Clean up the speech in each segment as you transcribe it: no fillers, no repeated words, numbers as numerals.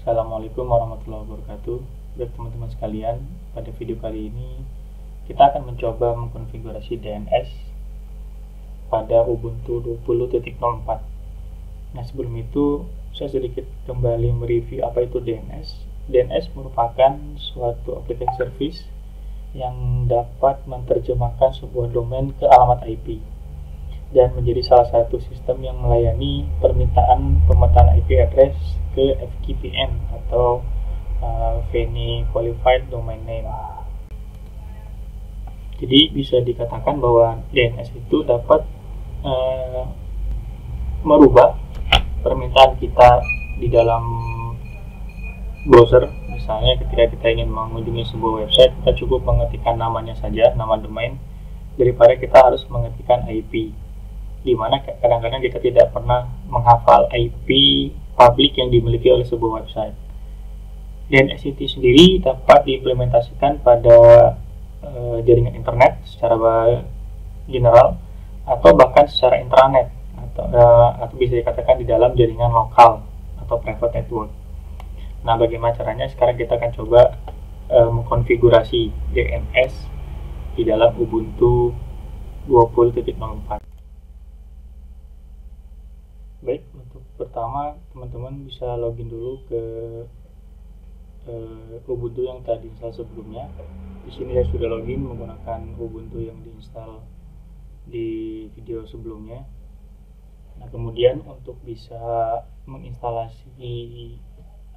Assalamualaikum warahmatullahi wabarakatuh. Baik teman-teman sekalian, pada video kali ini kita akan mencoba mengkonfigurasi DNS pada Ubuntu 20.04. Nah, sebelum itu saya sedikit kembali mereview apa itu DNS. DNS merupakan suatu aplikasi service yang dapat menerjemahkan sebuah domain ke alamat IP dan menjadi salah satu sistem yang melayani permintaan pemetaan IP address ke FQPN atau VNI Qualified Domain Name. Jadi bisa dikatakan bahwa DNS itu dapat merubah permintaan kita di dalam browser. Misalnya ketika kita ingin mengunjungi sebuah website, kita cukup mengetikkan namanya saja, nama domain, daripada kita harus mengetikkan IP, di mana kadang-kadang kita tidak pernah menghafal IP publik yang dimiliki oleh sebuah website. DNS itu sendiri dapat diimplementasikan pada jaringan internet secara general atau bahkan secara intranet atau bisa dikatakan di dalam jaringan lokal atau private network. Nah, bagaimana caranya? Sekarang kita akan coba mengkonfigurasi DNS di dalam Ubuntu 20.04. Baik, untuk pertama teman-teman bisa login dulu ke Ubuntu yang tadi install sebelumnya. Di sini saya sudah login menggunakan Ubuntu yang diinstal di video sebelumnya. Nah, kemudian untuk bisa menginstalasi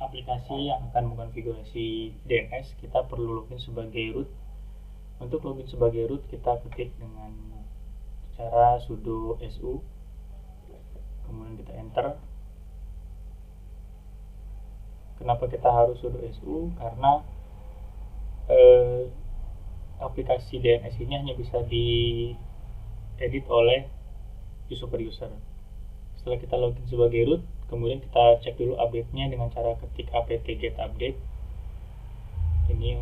aplikasi yang akan mengkonfigurasi DNS, kita perlu login sebagai root. Untuk login sebagai root, kita ketik dengan cara sudo su, kemudian kita enter. Kenapa kita harus sudo su? Karena aplikasi DNS ini hanya bisa diedit oleh super user. Setelah kita login sebagai root, kemudian kita cek dulu update-nya dengan cara ketik apt-get update. Ini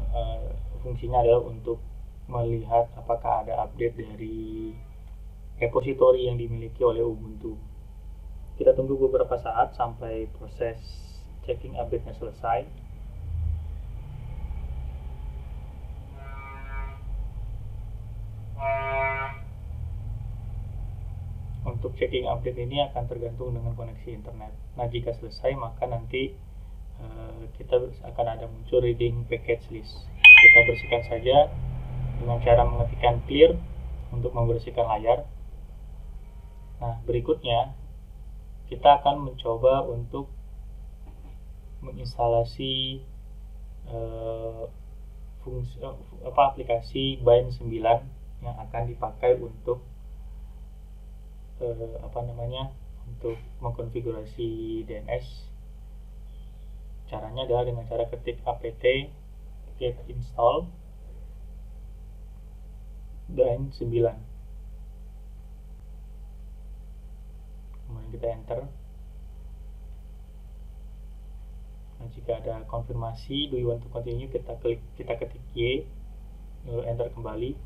fungsinya adalah untuk melihat apakah ada update dari repository yang dimiliki oleh Ubuntu. Kita tunggu beberapa saat sampai proses checking update-nya selesai. Untuk checking update ini akan tergantung dengan koneksi internet. Nah, jika selesai maka nanti kita akan ada muncul reading package list. Kita bersihkan saja dengan cara mengetikkan clear untuk membersihkan layar. Nah, berikutnya kita akan mencoba untuk menginstalasi aplikasi Bind 9 yang akan dipakai untuk untuk mengkonfigurasi DNS. Caranya adalah dengan cara ketik apt-get install Bind 9, kemudian kita enter. Nah, jika ada konfirmasi do you want to continue, kita ketik Y, lalu enter kembali.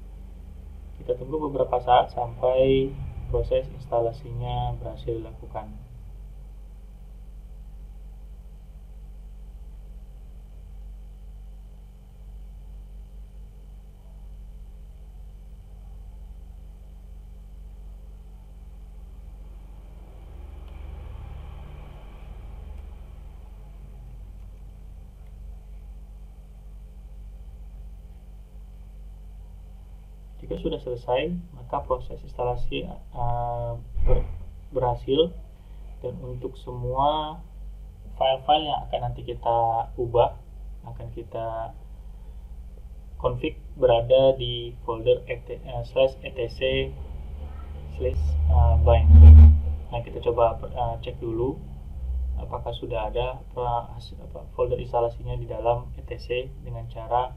Kita tunggu beberapa saat sampai proses instalasinya berhasil dilakukan. Jika sudah selesai, maka proses instalasi berhasil, dan untuk semua file-file yang akan nanti kita ubah, akan kita config, berada di folder /etc/bind. Nah, kita coba cek dulu apakah sudah ada folder instalasinya di dalam etc dengan cara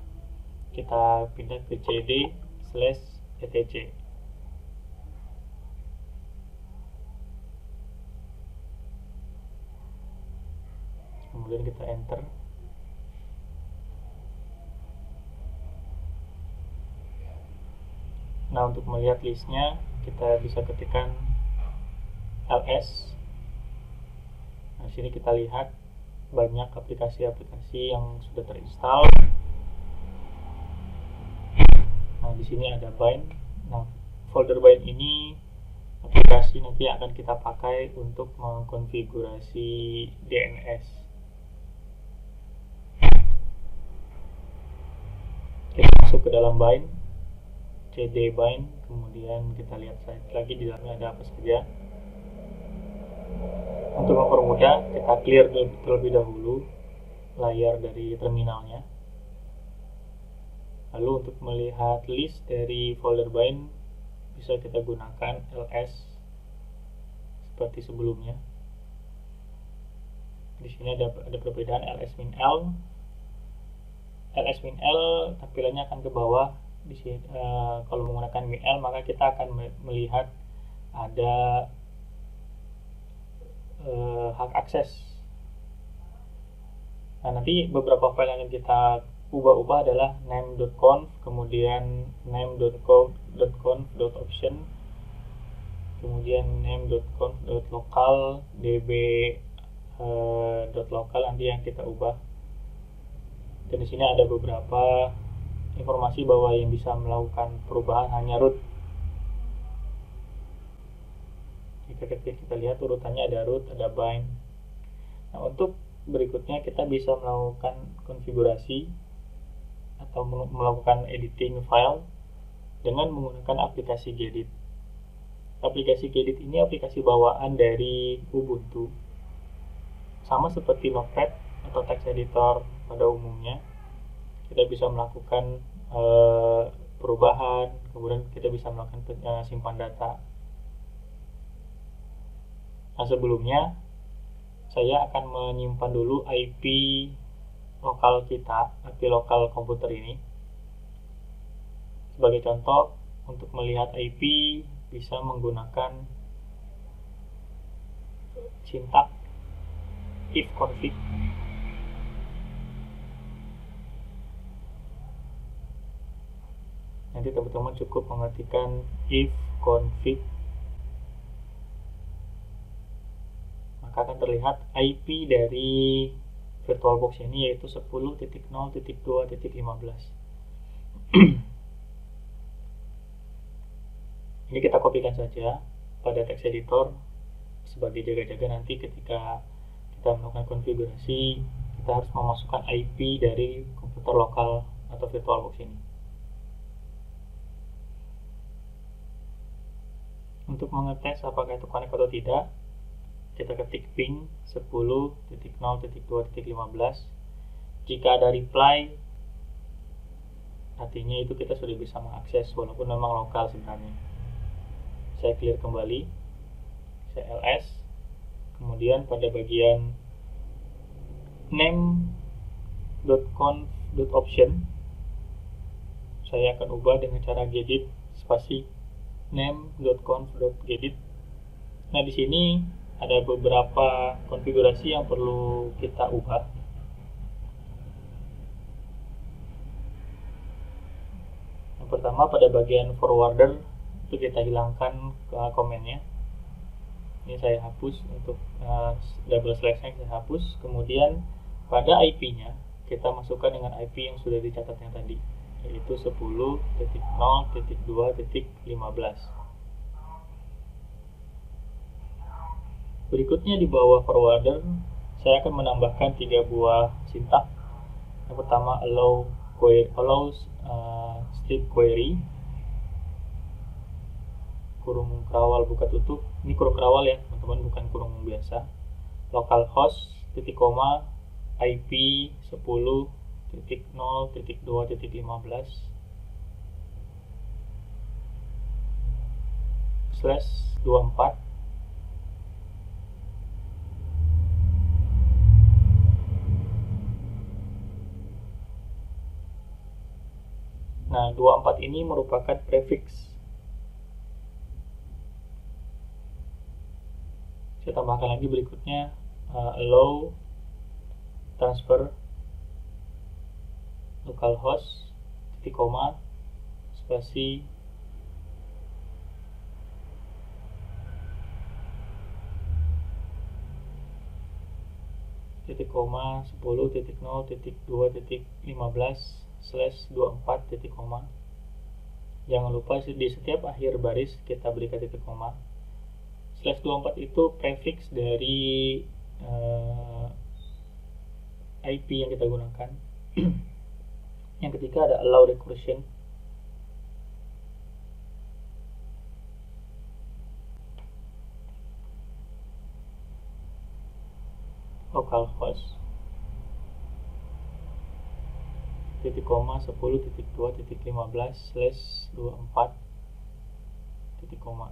kita pindah ke cd/etc. Kemudian kita enter. Nah, untuk melihat listnya kita bisa ketikkan ls. Nah, sini kita lihat banyak aplikasi-aplikasi yang sudah terinstall. Nah, di sini ada bind. Nah, folder bind ini aplikasi nanti akan kita pakai untuk mengkonfigurasi DNS. Kita masuk ke dalam bind, cd bind, kemudian kita lihat lagi di dalamnya ada apa saja. Untuk mempermudah, kita clear terlebih dahulu layar dari terminalnya. Lalu untuk melihat list dari folder bind bisa kita gunakan ls seperti sebelumnya. Di sini ada perbedaan ls-l. ls-l tampilannya akan ke bawah. Di sini kalau menggunakan -l maka kita akan melihat ada hak akses. Nah, nanti beberapa file yang kita ubah-ubah adalah name.conf, kemudian name.conf.option, kemudian name.conf.local, db.local nanti yang kita ubah. Dan di sini ada beberapa informasi bahwa yang bisa melakukan perubahan hanya root. Jika kita lihat urutannya ada root, ada bind. Nah, untuk berikutnya kita bisa melakukan konfigurasi atau melakukan editing file dengan menggunakan aplikasi Gedit. Aplikasi Gedit ini aplikasi bawaan dari Ubuntu, sama seperti Notepad atau text editor pada umumnya. Kita bisa melakukan perubahan, kemudian kita bisa melakukan simpan data. Nah, sebelumnya saya akan menyimpan dulu IP lokal kita, IP lokal komputer ini. Sebagai contoh, untuk melihat IP bisa menggunakan sintak ifconfig. Nanti teman-teman cukup mengetikkan ifconfig, maka akan terlihat IP dari VirtualBox ini yaitu 10.0.2.15. Ini kita kopikan saja pada text editor sebagai jaga-jaga nanti ketika kita melakukan konfigurasi kita harus memasukkan IP dari komputer lokal atau VirtualBox ini. Untuk mengetes apakah itu connect atau tidak, kita ketik ping 10.0.2.15. Jika ada reply, artinya itu kita sudah bisa mengakses walaupun memang lokal sebenarnya. Saya clear kembali, saya ls, kemudian pada bagian name.conf.option saya akan ubah dengan cara gedit spasi name.conf.gedit. Nah, di sini ada beberapa konfigurasi yang perlu kita ubah. Yang pertama, pada bagian forwarder itu kita hilangkan komennya. Ini saya hapus untuk double slash-nya saya hapus. Kemudian pada IP-nya kita masukkan dengan IP yang sudah dicatat yang tadi, yaitu 10.0.2.15. Berikutnya di bawah forwarder saya akan menambahkan 3 buah sintak. Yang pertama allows strip query, kurung kerawal buka tutup. Ini kurung kerawal ya teman-teman, bukan kurung biasa. Localhost titik koma IP 10.0.2.15 /24. Nah, 24 ini merupakan prefix. Saya tambahkan lagi berikutnya allow transfer localhost titik koma spasi titik koma 10.0.2.15/24 titik koma. Jangan lupa di setiap akhir baris kita berikan titik koma. /24 itu prefix dari IP yang kita gunakan. Yang ketiga ada allow recursion. Localhost titik koma 10.2.15/24 titik koma.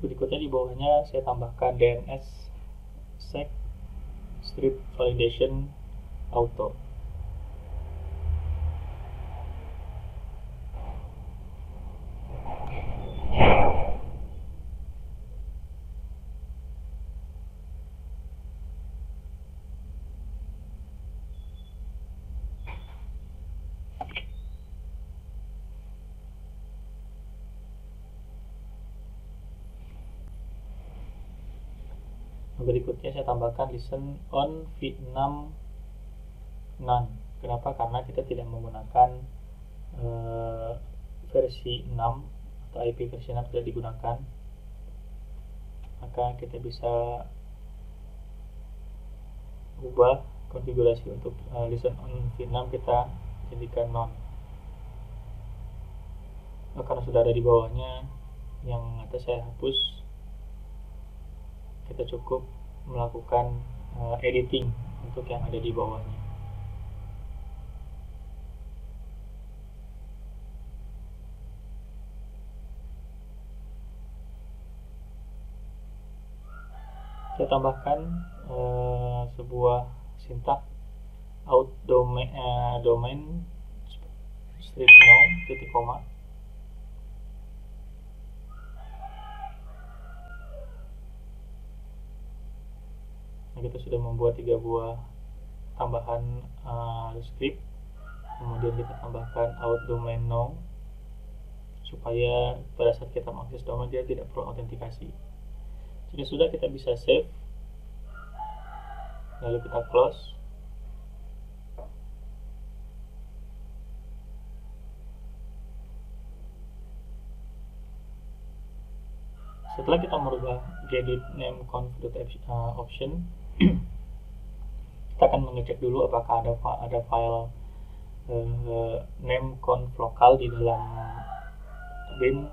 Berikutnya di bawahnya saya tambahkan DNS sec strip validation auto. Berikutnya saya tambahkan listen on v6 none. Kenapa? Karena kita tidak menggunakan versi 6 atau IP versi 6 tidak digunakan, maka kita bisa ubah konfigurasi untuk listen on v6 kita jadikan none. Karena sudah ada di bawahnya, yang atas saya hapus. Kita cukup melakukan editing untuk yang ada di bawahnya. Saya tambahkan sebuah sintak out domain strip no titik koma. Nah, kita sudah membuat 3 buah tambahan script. Kemudian kita tambahkan out domain no supaya pada saat kita mengakses domain dia tidak perlu autentikasi. Jika sudah, kita bisa save, lalu kita close. Setelah kita merubah gedit name conf.option, kita akan mengecek dulu apakah ada file name conf lokal di dalam bin.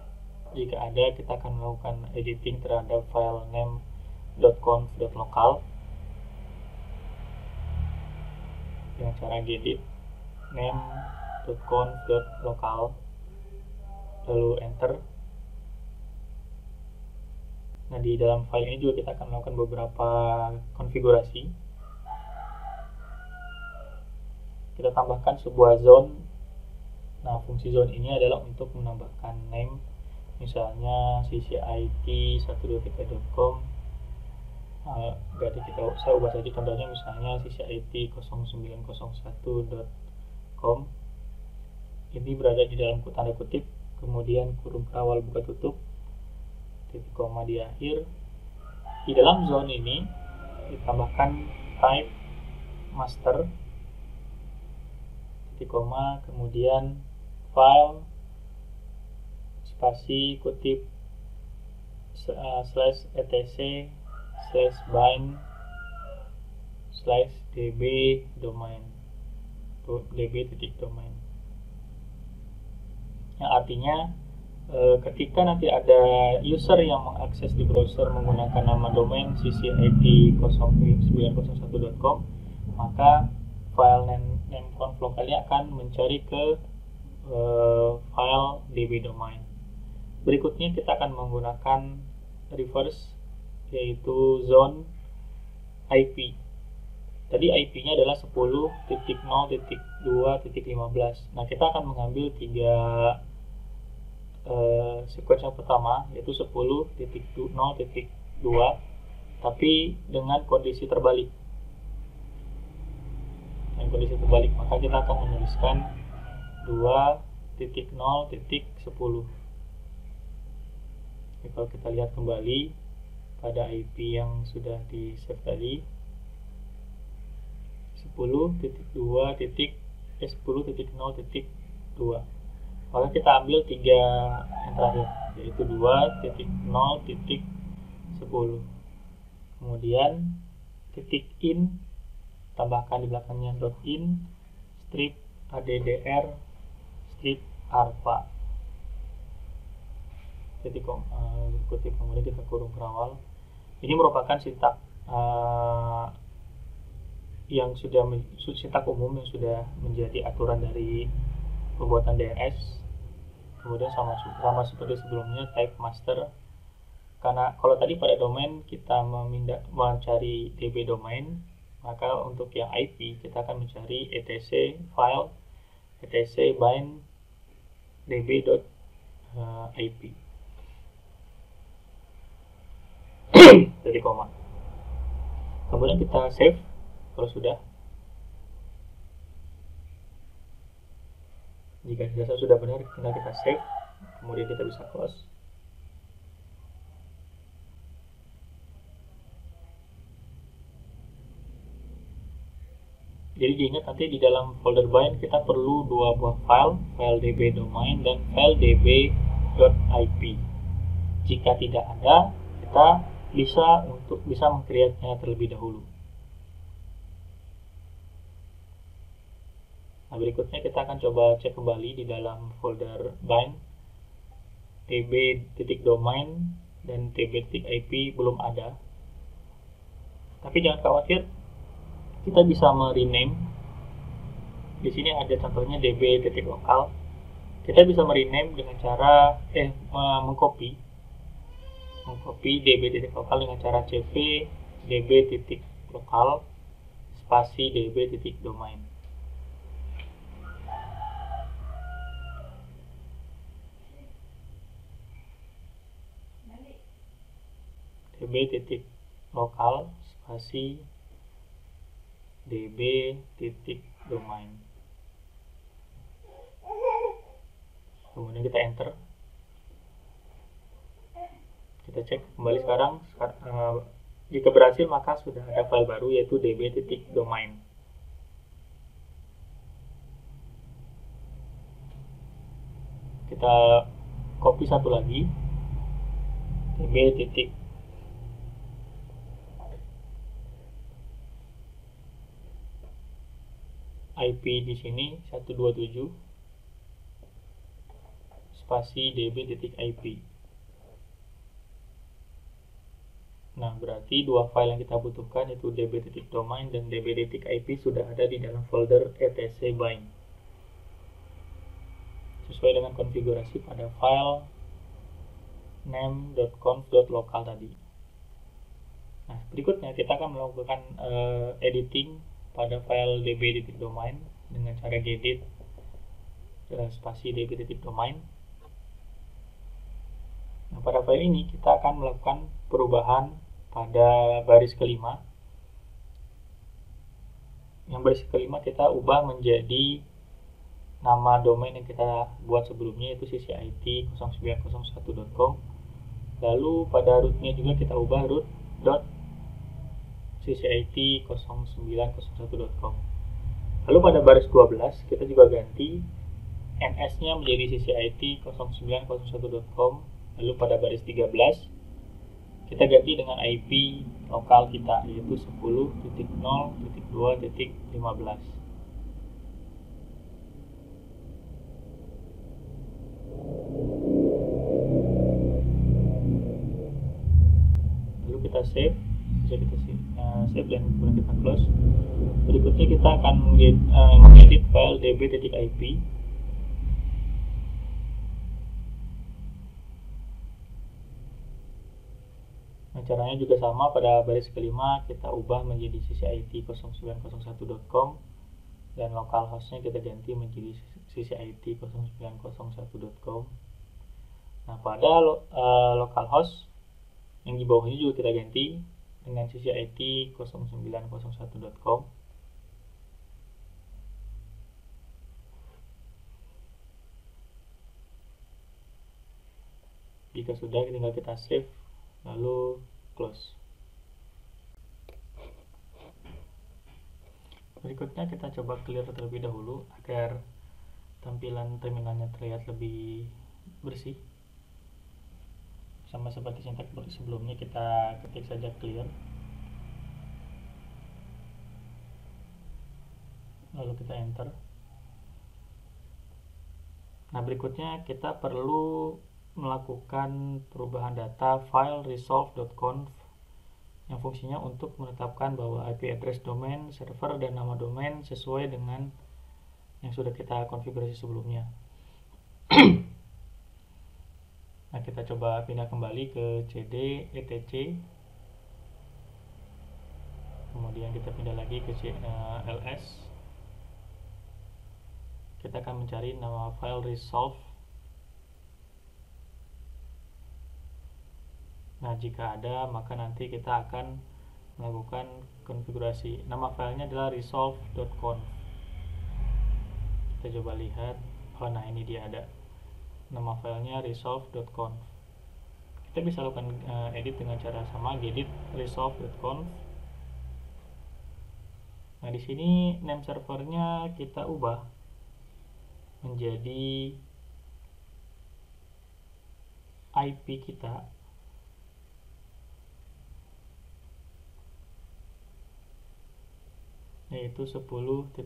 Jika ada, kita akan melakukan editing terhadap file name.conf.local dengan cara gedit name.conf.local lalu enter. Nah, di dalam file ini juga kita akan melakukan beberapa konfigurasi. Kita tambahkan sebuah zone. Nah, fungsi zone ini adalah untuk menambahkan name, misalnya ccit123.com. Berarti saya ubah saja contohnya, misalnya ccit0901.com. Ini berada di dalam tanda kutip, kemudian kurung awal buka tutup, titik koma di akhir. Di dalam zone ini ditambahkan type master, titik koma, kemudian file spasi kutip /etc/bind/db domain db.domain, yang artinya ketika nanti ada user yang mengakses di browser menggunakan nama domain ccit0901.com, maka file nameconf lokalnya akan mencari ke file db domain. Berikutnya kita akan menggunakan reverse, yaitu zone IP. Tadi IP-nya adalah 10.0.2.15. Nah, kita akan mengambil 3 sequence yang pertama, yaitu 10.0.2, tapi dengan kondisi terbalik. dan kondisi terbalik, maka kita akan menuliskan 2.0.10. Kalau kita lihat kembali pada IP yang sudah di save tadi, 10.2. Maka kita ambil 3 yang terakhir, yaitu 2.0.10. Kemudian titik in, tambahkan di belakangnya .in, strip addr, strip arpa, titik kutip, kemudian kita kurung kerawal. Ini merupakan sintak yang sudah sintak umum yang sudah menjadi aturan dari pembuatan DNS. Kemudian sama seperti sebelumnya, type master. Karena kalau tadi pada domain kita mencari DB domain, maka untuk yang IP kita akan mencari etc file etc bind db.ip dari koma. Kemudian kita save kalau sudah. Jika dirasa sudah benar, kita save, kemudian kita bisa close. Jadi diingat nanti di dalam folder bind kita perlu 2 buah file db domain dan file db.ip. Jika tidak ada, kita bisa meng-create-nya terlebih dahulu. Nah, berikutnya kita akan coba cek kembali di dalam folder bind, db.domain dan db.ip belum ada. Tapi jangan khawatir, kita bisa merename. Di sini ada contohnya db.local. Kita bisa merename dengan cara mengcopy db.local dengan cara cp db.local spasi db.domain. db.local spasi db.domain. Kemudian kita enter. Kita cek kembali sekarang. Jika berhasil, maka sudah ada file baru, yaitu db.domain. Kita copy satu lagi, db. IP di sini 127 spasi db.ip. Nah, berarti 2 file yang kita butuhkan, yaitu db.domain dan db.ip, sudah ada di dalam folder etc bind sesuai dengan konfigurasi pada file name.conf.local tadi. Nah, berikutnya kita akan melakukan editing pada file db.domain dengan cara gedit spasi db.domain. Nah, pada file ini kita akan melakukan perubahan pada baris kelima. Yang baris kelima kita ubah menjadi nama domain yang kita buat sebelumnya, yaitu ccit0901.com. Lalu pada rootnya juga kita ubah root.ccit0901.com. Lalu pada baris 12 kita juga ganti ns-nya menjadi ccit0901.com. Lalu pada baris 13 kita ganti dengan IP lokal kita, yaitu 10.0.2.15. Lalu kita save, bisa kita save dan kemudian kita close. Berikutnya kita akan mengedit file db.ip. Nah, caranya juga sama. Pada baris kelima kita ubah menjadi ccit0901.com dan localhost-nya kita ganti menjadi ccit0901.com. Nah, pada localhost yang di bawahnya juga kita ganti dengan ccit0901.com. jika sudah, tinggal kita save lalu close. Berikutnya kita coba clear terlebih dahulu agar tampilan terminalnya terlihat lebih bersih. Sama seperti sintak sebelumnya, kita ketik saja clear lalu kita enter. Nah, berikutnya kita perlu melakukan perubahan data file resolve.conf yang fungsinya untuk menetapkan bahwa IP address domain, server, dan nama domain sesuai dengan yang sudah kita konfigurasi sebelumnya. Nah, kita coba pindah kembali ke cd etc, kemudian kita pindah lagi ke ls. Kita akan mencari nama file resolve. Nah, jika ada, maka nanti kita akan melakukan konfigurasi. Nama filenya adalah resolve.conf. Kita coba lihat. Oh, nah ini dia ada. Nama filenya resolve.conf. Kita bisa lakukan edit dengan cara sama, gedit resolve.conf. Nah, di sini name servernya kita ubah menjadi IP kita, yaitu 10.0.2.15.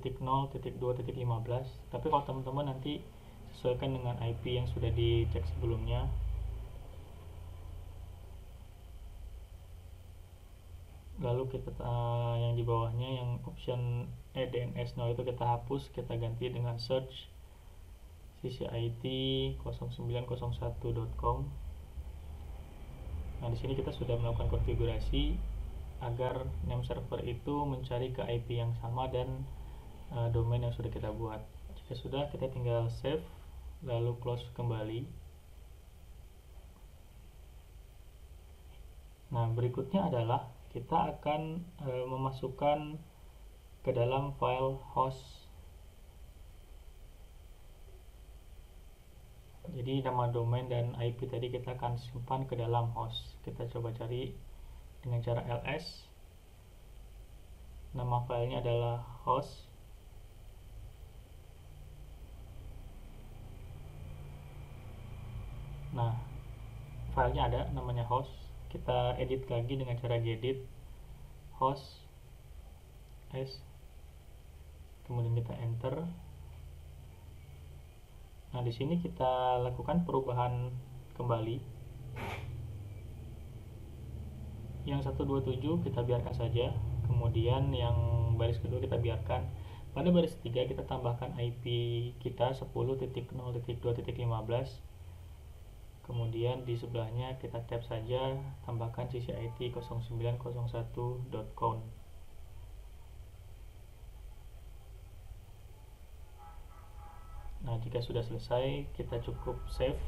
Tapi kalau teman-teman nanti sesuaikan dengan IP yang sudah dicek sebelumnya. Lalu kita yang di bawahnya yang option DNS 0 itu kita hapus, kita ganti dengan search ccit0901.com. Nah, di sini kita sudah melakukan konfigurasi agar name server itu mencari ke IP yang sama dan domain yang sudah kita buat. Jika sudah, kita tinggal save lalu close kembali. Nah, berikutnya adalah kita akan memasukkan ke dalam file host. Jadi nama domain dan IP tadi kita akan simpan ke dalam host. Kita coba cari dengan cara ls. Nama filenya adalah host. Nah, filenya ada, namanya host. Kita edit lagi dengan cara gedit host s, kemudian kita enter. Nah, di sini kita lakukan perubahan kembali. Yang 127 kita biarkan saja, kemudian yang baris kedua kita biarkan. Pada baris 3 kita tambahkan IP kita 10.0.2.15. Kemudian di sebelahnya kita tab saja, tambahkan ccit0901.com. Nah, jika sudah selesai, kita cukup save,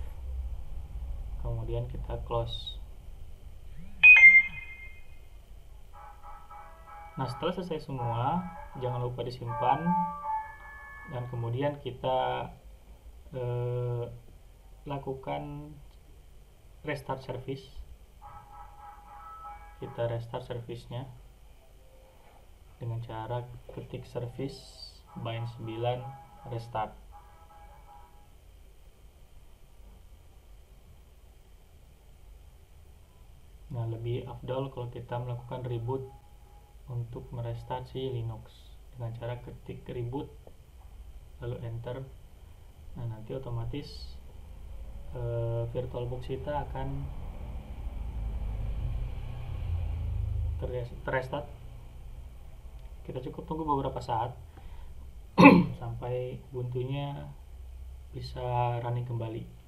kemudian kita close. Nah, setelah selesai semua, jangan lupa disimpan dan kemudian kita lakukan restart service. Kita restart service-nya dengan cara ketik service bind 9 restart. Nah, lebih afdol kalau kita melakukan reboot untuk merestart si Linux dengan cara ketik reboot lalu enter. Nah, nanti otomatis VirtualBox kita akan terrestart. Kita cukup tunggu beberapa saat sampai Ubuntu-nya bisa running kembali.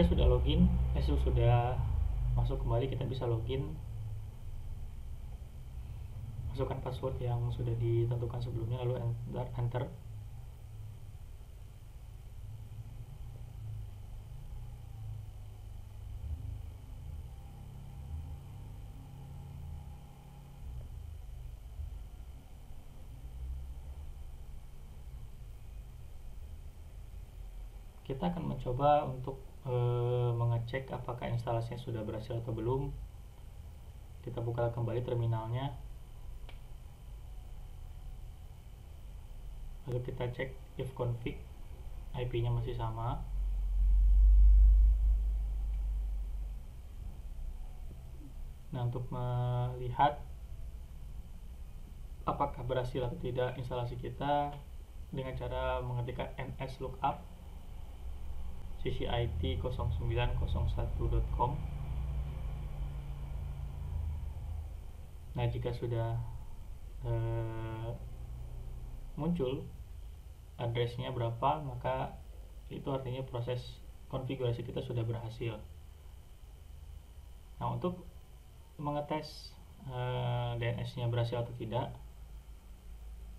Jika sudah login, sudah masuk kembali, kita bisa login, masukkan password yang sudah ditentukan sebelumnya, lalu enter. Kita akan mencoba untuk mengecek apakah instalasinya sudah berhasil atau belum. Kita buka kembali terminalnya, lalu kita cek if config, IP-nya masih sama. Nah, untuk melihat apakah berhasil atau tidak instalasi kita, dengan cara mengetikkan nslookup ccit0901.com. Nah, jika sudah muncul addressnya berapa, maka itu artinya proses konfigurasi kita sudah berhasil. Nah, untuk mengetes DNS-nya berhasil atau tidak,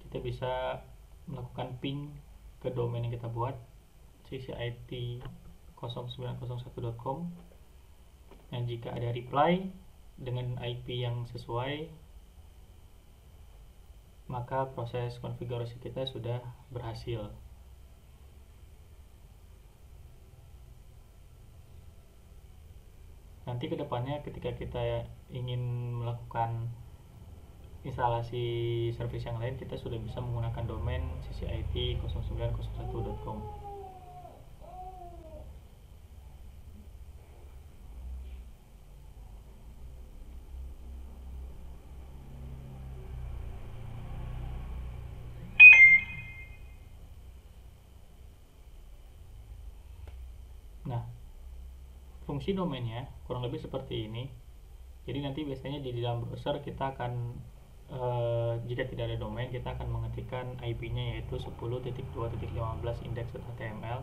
kita bisa melakukan ping ke domain yang kita buat, ccit0901.com. Nah, jika ada reply dengan IP yang sesuai, maka proses konfigurasi kita sudah berhasil. Nanti kedepannya ketika kita ingin melakukan instalasi service yang lain, kita sudah bisa menggunakan domain ccit0901.com. Nah, fungsi domainnya kurang lebih seperti ini. Jadi nanti biasanya di dalam browser kita akan jika tidak ada domain, kita akan mengetikkan IP-nya yaitu 10.2.15 index.html.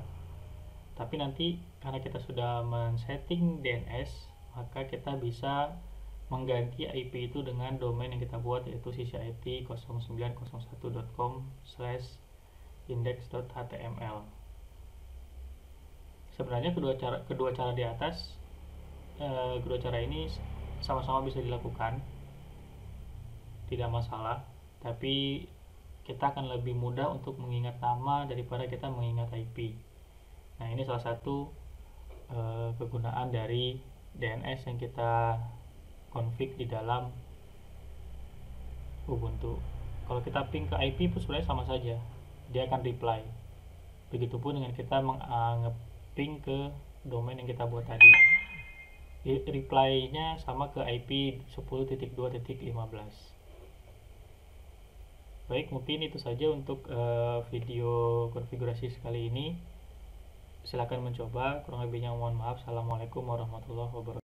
Tapi nanti karena kita sudah men-setting DNS, maka kita bisa mengganti IP itu dengan domain yang kita buat yaitu ccit0901.com/index.html. Sebenarnya kedua cara di atas, kedua cara ini sama-sama bisa dilakukan, tidak masalah, tapi kita akan lebih mudah untuk mengingat nama daripada kita mengingat IP. Nah, ini salah satu kegunaan dari DNS yang kita config di dalam Ubuntu. Kalau kita ping ke IP pun sebenarnya sama saja, dia akan reply. Begitupun dengan kita nge-ping ke domain yang kita buat tadi, reply-nya sama ke IP 10.2.15. Baik, mungkin itu saja untuk video konfigurasi sekali ini. Silakan mencoba, kurang lebihnya mohon maaf. Assalamualaikum warahmatullahi wabarakatuh.